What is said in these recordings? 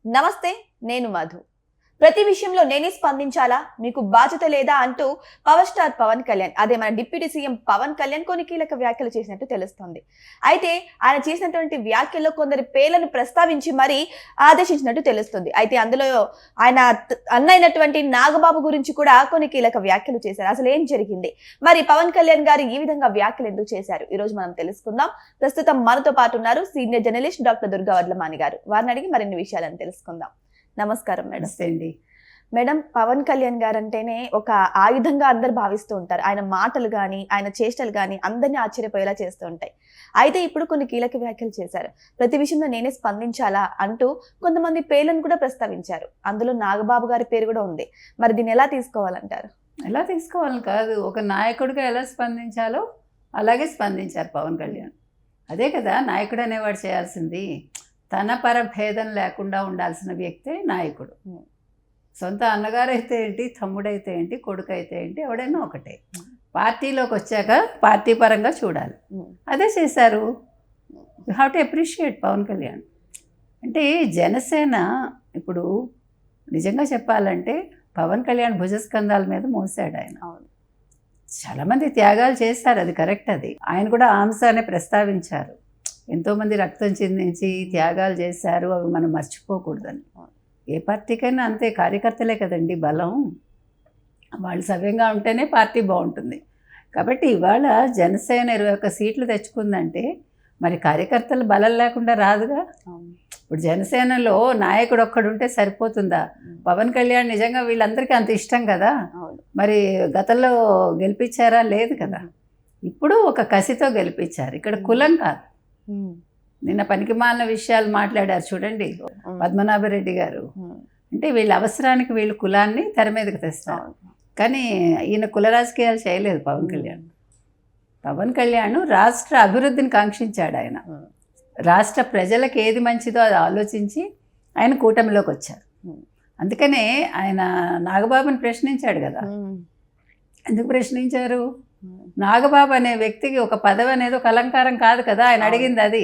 నమస్తే, నేను మధు. ప్రతి విషయంలో నేనే స్పందించాలా, మీకు బాధ్యత లేదా అంటూ పవర్ స్టార్ పవన్ కళ్యాణ్, అదే మన డిప్యూటీ సీఎం పవన్ కళ్యాణ్ కొన్ని కీలక వ్యాఖ్యలు చేసినట్టు తెలుస్తోంది. అయితే ఆయన చేసినటువంటి వ్యాఖ్యల్లో కొందరి పేర్లను ప్రస్తావించి మరీ ఆదేశించినట్టు తెలుస్తుంది. అయితే అందులో ఆయన అన్నైనటువంటి నాగబాబు గురించి కూడా కొన్ని కీలక వ్యాఖ్యలు చేశారు. అసలు ఏం జరిగింది, మరి పవన్ కళ్యాణ్ గారు ఈ విధంగా వ్యాఖ్యలు ఎందుకు చేశారు, ఈ రోజు మనం తెలుసుకుందాం. ప్రస్తుతం మనతో పాటు ఉన్నారు senior journalist doctor Durga Vadlamani గారు. వారిని అడిగి మరిన్ని విషయాలను తెలుసుకుందాం. నమస్కారం మేడం. అండి మేడం, పవన్ కళ్యాణ్ గారు అంటేనే ఒక ఆయుధంగా అందరు భావిస్తూ ఉంటారు. ఆయన మాటలు కానీ ఆయన చేష్టలు కానీ అందరినీ ఆశ్చర్యపోయేలా చేస్తూ ఉంటాయి. అయితే ఇప్పుడు కొన్ని కీలక వ్యాఖ్యలు చేశారు. ప్రతి విషయంలో నేనే స్పందించాలా అంటూ కొంతమంది పేర్లను కూడా ప్రస్తావించారు. అందులో నాగబాబు గారి పేరు కూడా ఉంది. మరి దీన్ని ఎలా తీసుకోవాలంటారు? ఎలా తీసుకోవాలని కాదు, ఒక నాయకుడిగా ఎలా స్పందించాలో అలాగే స్పందించారు పవన్ కళ్యాణ్. అదే కదా నాయకుడు అనేవాడు చేయాల్సింది. తన పరభేదం లేకుండా ఉండాల్సిన వ్యక్తే నాయకుడు. సొంత అన్నగారైతే ఏంటి, తమ్ముడైతే ఏంటి, కొడుకు అయితే ఏంటి, ఎవడైనా ఒకటే. పార్టీలోకి వచ్చాక పార్టీ పరంగా చూడాలి. అదే చేశారు. You have to appreciate Pawan Kalyan. అంటే జనసేన ఇప్పుడు నిజంగా చెప్పాలంటే పవన్ కళ్యాణ్ భుజస్కంధాల మీద మోసాడు ఆయన. చాలామంది త్యాగాలు చేశారు, అది కరెక్ట్. అది ఆయన కూడా ఆ అంశాన్ని ప్రస్తావించారు. ఎంతోమంది రక్తం చిందించి త్యాగాలు చేశారు, అవి మనం మర్చిపోకూడదని. ఏ పార్టీకైనా అంతే, కార్యకర్తలే కదండి బలం. వాళ్ళు సవ్యంగా ఉంటేనే పార్టీ బాగుంటుంది. కాబట్టి ఇవాళ జనసేన 21 సీట్లు తెచ్చుకుందంటే మరి కార్యకర్తలు బలం లేకుండా రాదుగా. ఇప్పుడు జనసేనలో నాయకుడు ఒక్కడుంటే సరిపోతుందా? పవన్ కళ్యాణ్ నిజంగా వీళ్ళందరికీ అంత ఇష్టం కదా, మరి గతంలో గెలిపించారా? లేదు కదా. ఇప్పుడు ఒక కసితో గెలిపించారు. ఇక్కడ కులం కాదు. నిన్న పనికిమాలిన విషయాలు మాట్లాడారు చూడండి పద్మనాభరెడ్డి గారు. అంటే వీళ్ళ అవసరానికి వీళ్ళు కులాన్ని తెర మీదకి తెస్తారు. కానీ ఈయన కుల రాజకీయాలు చేయలేదు పవన్ కళ్యాణ్. పవన్ కళ్యాణ్ రాష్ట్ర అభివృద్ధిని కాంక్షించాడు. ఆయన రాష్ట్ర ప్రజలకు ఏది మంచిదో అది ఆలోచించి ఆయన కూటమిలోకి వచ్చారు. అందుకనే ఆయన నాగబాబుని ప్రశ్నించాడు కదా. ఎందుకు ప్రశ్నించారు? నాగబాబు అనే వ్యక్తికి ఒక పదవి అనేది ఒక అలంకారం కాదు కదా. ఆయన అడిగింది అది.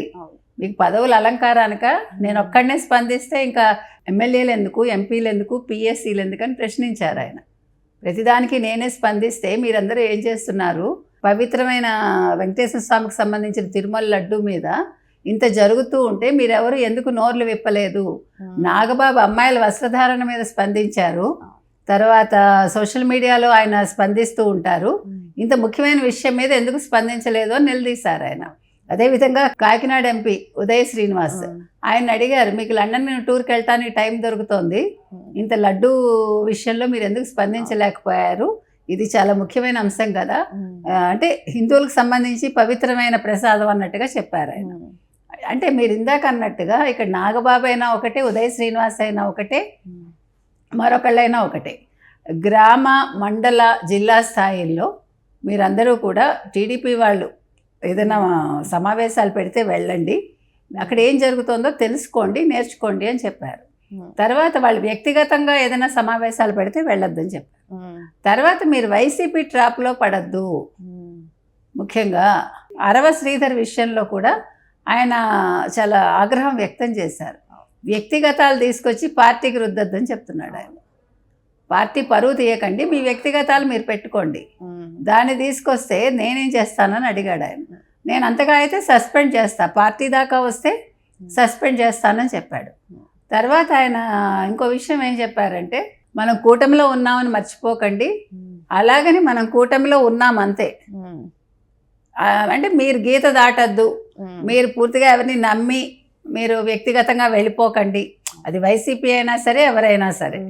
మీకు పదవులు అలంకారానిక? నేను ఒక్కడనే స్పందిస్తే ఇంకా ఎమ్మెల్యేలు ఎందుకు, ఎంపీలు ఎందుకు, పిఎస్సీలు ఎందుకు అని ప్రశ్నించారు ఆయన. ప్రతిదానికి నేనే స్పందిస్తే మీరందరూ ఏం చేస్తున్నారు? పవిత్రమైన వెంకటేశ్వర స్వామికి సంబంధించిన తిరుమల లడ్డు మీద ఇంత జరుగుతూ ఉంటే మీరెవరు ఎందుకు నోర్లు విప్పలేదు? నాగబాబు అమ్మాయిల వస్త్రధారణ మీద స్పందించారు. తర్వాత సోషల్ మీడియాలో ఆయన స్పందిస్తూ ఉంటారు. ఇంత ముఖ్యమైన విషయం మీద ఎందుకు స్పందించలేదు అని నిలదీశారు ఆయన. అదేవిధంగా కాకినాడ ఎంపీ ఉదయ్ శ్రీనివాస్ ఆయన అడిగారు, మీకు లండన్ టూర్కి వెళ్తానికి టైం దొరుకుతోంది, ఇంత లడ్డు విషయంలో మీరు ఎందుకు స్పందించలేకపోయారు? ఇది చాలా ముఖ్యమైన అంశం కదా. అంటే హిందువులకు సంబంధించి పవిత్రమైన ప్రసాదం అన్నట్టుగా చెప్పారు ఆయన. అంటే మీరు ఇందాక అన్నట్టుగా ఇక్కడ నాగబాబు అయినా ఒకటే, ఉదయ్ శ్రీనివాస్ అయినా ఒకటే, మరొకళ్ళైనా ఒకటే. గ్రామ, మండల, జిల్లా స్థాయిల్లో మీరందరూ కూడా టీడీపీ వాళ్ళు ఏదైనా సమావేశాలు పెడితే వెళ్ళండి, అక్కడ ఏం జరుగుతుందో తెలుసుకోండి, నేర్చుకోండి అని చెప్పారు. తర్వాత వాళ్ళు వ్యక్తిగతంగా ఏదైనా సమావేశాలు పెడితే వెళ్ళొద్దని చెప్పారు. తర్వాత మీరు వైసీపీ ట్రాప్లో పడద్దు. ముఖ్యంగా అరవ శ్రీధర్ విషయంలో కూడా ఆయన చాలా ఆగ్రహం వ్యక్తం చేశారు. వ్యక్తిగతాలు తీసుకొచ్చి పార్టీకి రుద్దొద్దని చెప్తున్నాడు ఆయన. పార్టీ పరువు తీయకండి, మీ వ్యక్తిగతాలు మీరు పెట్టుకోండి, దాన్ని తీసుకొస్తే నేనేం చేస్తానని అడిగాడు ఆయన. నేను అంతగా అయితే సస్పెండ్ చేస్తా, పార్టీ దాకా వస్తే సస్పెండ్ చేస్తానని చెప్పాడు. తర్వాత ఆయన ఇంకో విషయం ఏం చెప్పారంటే, మనం కూటమిలో ఉన్నామని మర్చిపోకండి, అలాగని మనం కూటమిలో ఉన్నాం అంతే. అంటే మీరు గీత దాటద్దు, మీరు పూర్తిగా ఎవరిని నమ్మి మీరు వ్యక్తిగతంగా వెళ్ళిపోకండి, అది వైసీపీ అయినా సరే ఎవరైనా సరే.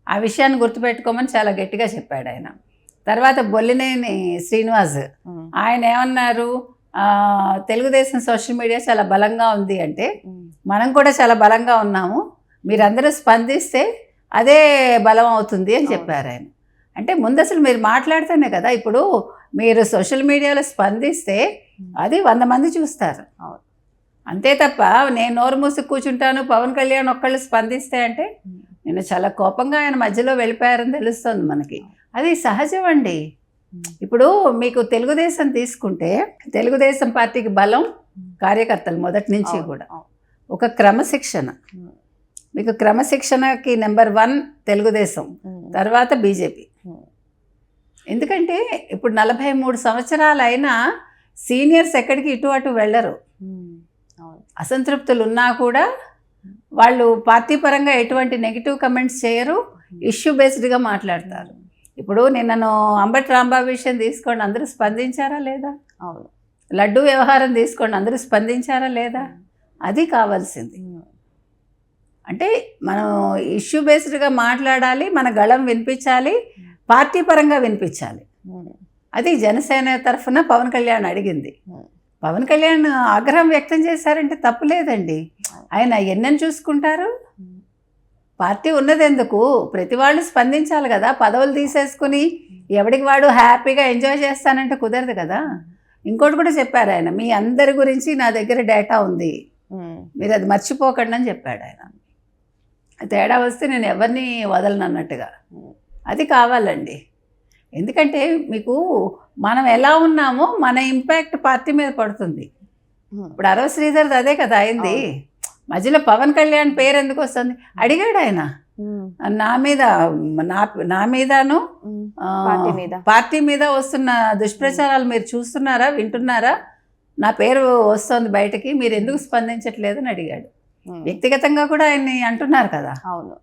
ఆ విషయాన్ని గుర్తుపెట్టుకోమని చాలా గట్టిగా చెప్పాడు ఆయన. తర్వాత బొల్లినేని శ్రీనివాస్ ఆయన ఏమన్నారు, తెలుగుదేశం సోషల్ మీడియా చాలా బలంగా ఉంది అంటే మనం కూడా చాలా బలంగా ఉన్నాము, మీరందరూ స్పందిస్తే అదే బలం అవుతుంది అని చెప్పారు ఆయన. అంటే ముందు అసలు మీరు మాట్లాడితేనే కదా, ఇప్పుడు మీరు సోషల్ మీడియాలో స్పందిస్తే అది 100 మంది చూస్తారు, అంతే తప్ప నేను నోరు మూసి కూర్చుంటాను పవన్ కళ్యాణ్ ఒక్కళ్ళు స్పందిస్తే అంటే. నేను చాలా కోపంగా ఆయన మధ్యలో వెళ్ళిపోయారని తెలుస్తుంది మనకి. అది సహజం అండి. ఇప్పుడు మీకు తెలుగుదేశం తీసుకుంటే తెలుగుదేశం పార్టీకి బలం కార్యకర్తలు మొదటి నుంచి కూడా ఒక క్రమశిక్షణ. మీకు క్రమశిక్షణకి నెంబర్ 1 తెలుగుదేశం, తర్వాత బీజేపీ. ఎందుకంటే ఇప్పుడు 43 సంవత్సరాలు అయినా సీనియర్స్ ఎక్కడికి ఇటు అటు వెళ్ళరు. అసంతృప్తులు ఉన్నా కూడా వాళ్ళు పార్టీ పరంగా ఎటువంటి నెగిటివ్ కమెంట్స్ చేయరు, ఇష్యూ బేస్డ్గా మాట్లాడతారు. ఇప్పుడు నిన్నను అంబటి రాంబాబు విషయం తీసుకోండి, అందరూ స్పందించారా లేదా? అవును. లడ్డు వ్యవహారం తీసుకోండి, అందరూ స్పందించారా లేదా? అది కావాల్సింది. అంటే మనం ఇష్యూ బేస్డ్గా మాట్లాడాలి, మన గళం వినిపించాలి, పార్టీ పరంగా వినిపించాలి. అది జనసేన తరఫున పవన్ కళ్యాణ్ అడిగింది. పవన్ కళ్యాణ్ ఆగ్రహం వ్యక్తం చేశారంటే తప్పు లేదండి. ఆయన ఎన్నని చూసుకుంటారు? పార్టీ ఉన్నది ఎందుకు? ప్రతి వాళ్ళు స్పందించాలి కదా. పదవులు తీసేసుకుని ఎవడికి వాడు హ్యాపీగా ఎంజాయ్ చేస్తానంటే కుదరదు కదా. ఇంకోటి కూడా చెప్పారు ఆయన, మీ అందరి గురించి నా దగ్గర డేటా ఉంది, మీరు అది మర్చిపోకండి అని చెప్పాడు ఆయన. తేడా వస్తే నేను ఎవరిని వదలను అన్నట్టుగా. అది కావాలండి. ఎందుకంటే మీకు మనం ఎలా ఉన్నామో మన ఇంపాక్ట్ పార్టీ మీద పడుతుంది. ఇప్పుడు అరవ శ్రీధర్ది అదే కదా అయింది. మధ్యలో పవన్ కళ్యాణ్ పేరు ఎందుకు వస్తుంది అడిగాడు ఆయన. నా మీదను పార్టీ మీద వస్తున్న దుష్ప్రచారాలు మీరు చూస్తున్నారా, వింటున్నారా? నా పేరు వస్తుంది బయటకి, మీరు ఎందుకు స్పందించట్లేదు అని అడిగాడు. వ్యక్తిగతంగా కూడా ఆయన్ని అంటున్నారు కదా. అవును,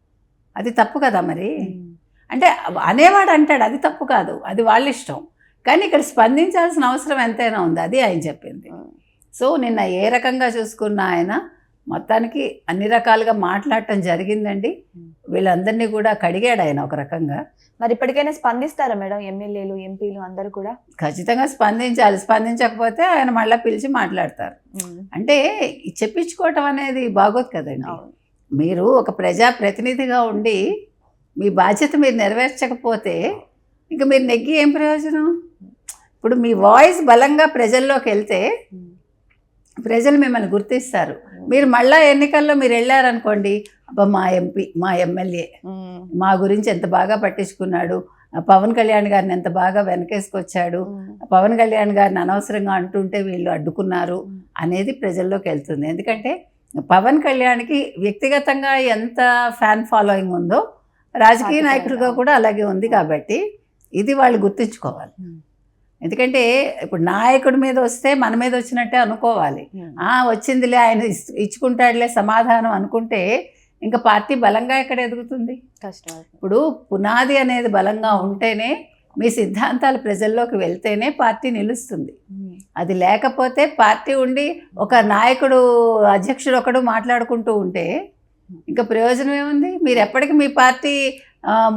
అది తప్పు కదా. మరి అంటే అనేవాడు అంటాడు, అది తప్పు కాదు, అది వాళ్ళ ఇష్టం. కానీ ఇక్కడ స్పందించాల్సిన అవసరం ఎంతైనా ఉంది, అది ఆయన చెప్పింది. సో నిన్న ఏ రకంగా చూసుకున్న ఆయన మొత్తానికి అన్ని రకాలుగా మాట్లాడటం జరిగిందండి. వీళ్ళందరినీ కూడా కడిగాడు ఆయన ఒక రకంగా. మరి ఇప్పటికైనా స్పందిస్తారా మేడం ఎమ్మెల్యేలు, ఎంపీలు అందరూ కూడా? ఖచ్చితంగా స్పందించాలి. స్పందించకపోతే ఆయన మళ్ళీ పిలిచి మాట్లాడతారు. అంటే చెప్పించుకోవటం అనేది బాగోదు కదండి. మీరు ఒక ప్రజాప్రతినిధిగా ఉండి మీ బాధ్యత మీరు నెరవేర్చకపోతే ఇంకా మీరు నెగ్గి ఏం ప్రయోజనం? ఇప్పుడు మీ వాయిస్ బలంగా ప్రజల్లోకి వెళ్తే ప్రజలు మిమ్మల్ని గుర్తిస్తారు. మీరు మళ్ళా ఎన్నికల్లో మీరు వెళ్ళారనుకోండి, అబ్బా మా ఎంపీ, మా ఎమ్మెల్యే మా గురించి ఎంత బాగా పట్టించుకున్నాడు, పవన్ కళ్యాణ్ గారిని ఎంత బాగా వెనకేసుకొచ్చాడు, పవన్ కళ్యాణ్ గారిని అనవసరంగా అంటుంటే వీళ్ళు అడ్డుకున్నారు అనేది ప్రజల్లోకి వెళ్తుంది. ఎందుకంటే పవన్ కళ్యాణ్కి వ్యక్తిగతంగా ఎంత ఫ్యాన్ ఫాలోయింగ్ ఉందో రాజకీయ నాయకుడిగా కూడా అలాగే ఉంది. కాబట్టి ఇది వాళ్ళు గుర్తుంచుకోవాలి. ఎందుకంటే ఇప్పుడు నాయకుడి మీద వస్తే మన మీద వచ్చినట్టే అనుకోవాలి. వచ్చిందిలే ఆయన ఇచ్చుకుంటాడులే సమాధానం అనుకుంటే ఇంకా పార్టీ బలంగా ఎక్కడ ఎదుగుతుంది? కష్టం. ఇప్పుడు పునాది అనేది బలంగా ఉంటేనే, మీ సిద్ధాంతాలు ప్రజల్లోకి వెళ్తేనే పార్టీ నిలుస్తుంది. అది లేకపోతే పార్టీ ఉండి ఒక నాయకుడు, అధ్యక్షుడు ఒకడు మాట్లాడుకుంటూ ఉంటే ఇంకా ప్రయోజనం ఏముంది? మీరు ఎప్పటికీ మీ పార్టీ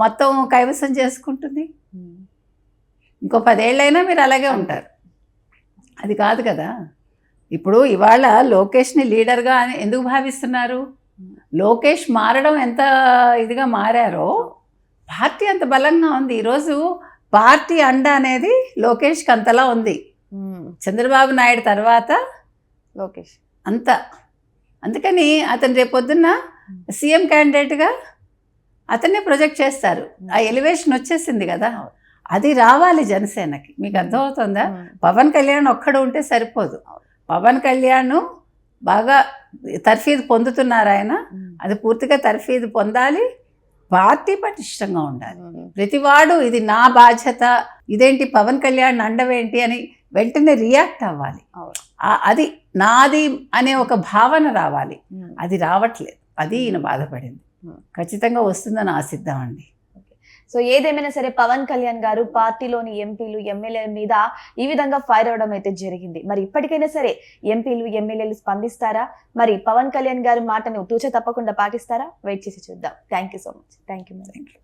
మొత్తం కైవసం చేసుకుంటుంది. ఇంకో 10 ఏళ్ళైనా మీరు అలాగే ఉంటారు. అది కాదు కదా. ఇప్పుడు ఇవాళ లోకేష్ని లీడర్గా అని ఎందుకు భావిస్తున్నారు? లోకేష్ మారడం ఎంత ఇదిగా మారారో పార్టీ అంత బలంగా ఉంది. ఈరోజు పార్టీ అండ అనేది లోకేష్కి అంతలా ఉంది. చంద్రబాబు నాయుడు తర్వాత లోకేష్ అంత. అందుకని అతను రేపొద్దున్న సీఎం క్యాండిడేట్గా అతన్నే ప్రొజెక్ట్ చేస్తారు. ఆ ఎలివేషన్ వచ్చేసింది కదా. అది రావాలి జనసేనకి. మీకు అర్థమవుతుందా? పవన్ కళ్యాణ్ ఒక్కడు ఉంటే సరిపోదు. పవన్ కళ్యాణ్ బాగా తర్ఫీదు పొందుతున్నారు ఆయన. అది పూర్తిగా తర్ఫీదు పొందాలి. పార్టీ పటిష్టంగా ఉండాలి. ప్రతివాడు ఇది నా బాధ్యత, ఇదేంటి పవన్ కళ్యాణ్ అండవేంటి అని వెంటనే రియాక్ట్ అవ్వాలి. అది నాది అనే ఒక భావన రావాలి. అది రావట్లేదు. అది ఈయన బాధపడింది. ఖచ్చితంగా వస్తుందని ఆశిద్దామండి. సో ఏదేమైనా సరే పవన్ కళ్యాణ్ గారు పార్టీలోని ఎంపీలు, ఎమ్మెల్యేల మీద ఈ విధంగా ఫైర్ అవడం అయితే జరిగింది. మరి ఇప్పటికైనా సరే ఎంపీలు, ఎమ్మెల్యేలు స్పందిస్తారా? మరి పవన్ కళ్యాణ్ గారు మాటను తూచ తప్పకుండా పాటిస్తారా? వెయిట్ చేసి చూద్దాం. Thank you so much. Thank you.